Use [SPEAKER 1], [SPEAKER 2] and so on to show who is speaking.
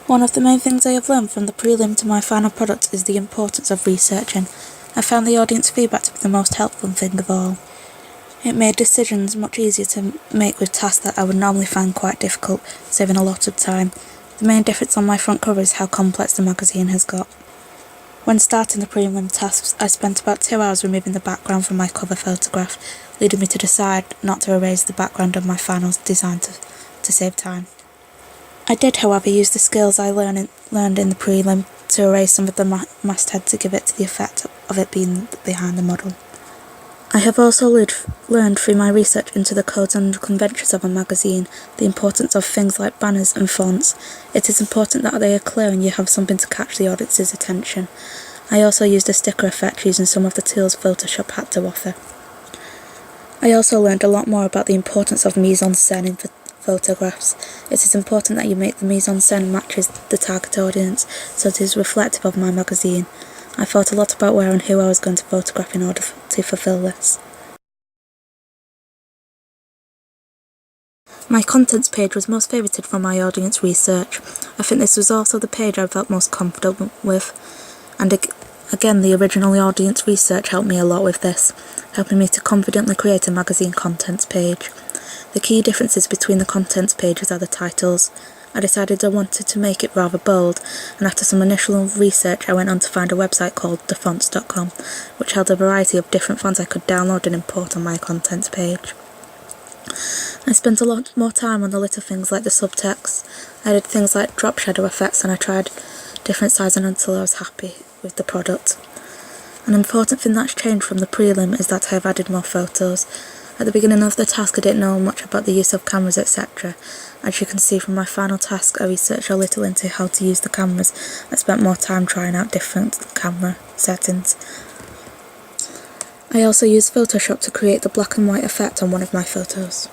[SPEAKER 1] One of the main things I have learned from the prelim to my final product is the importance of researching. I found the audience feedback to be the most helpful thing of all. It made decisions much easier to make with tasks that I would normally find quite difficult, saving a lot of time. The main difference on my front cover is how complex the magazine has got. When starting the prelim tasks, I spent about 2 hours removing the background from my cover photograph, leading me to decide not to erase the background of my final design to save time. I did, however, use the skills I learned in the prelim to erase some of the masthead to give it to the effect of it being behind the model. I have also learned through my research into the codes and conventions of a magazine the importance of things like banners and fonts. It is important that they are clear and you have something to catch the audience's attention. I also used a sticker effect using some of the tools Photoshop had to offer. I also learned a lot more about the importance of mise-en-scène in photographs. It is important that you make the mise-en-scène matches the target audience, so it is reflective of my magazine. I thought a lot about where and who I was going to photograph in order to fulfill this. My contents page was most favoured from my audience research. I think this was also the page I felt most comfortable with, and again the original audience research helped me a lot with this, helping me to confidently create a magazine contents page. The key differences between the contents pages are the titles. I decided I wanted to make it rather bold, and after some initial research I went on to find a website called thefonts.com, which held a variety of different fonts I could download and import on my contents page. I spent a lot more time on the little things like the subtext. I did things like drop shadow effects, and I tried different sizing until I was happy with the product. An important thing that's changed from the prelim is that I have added more photos. At the beginning of the task I didn't know much about the use of cameras, etc. As you can see from my final task, I researched a little into how to use the cameras. I spent more time trying out different camera settings. I also used Photoshop to create the black and white effect on one of my photos.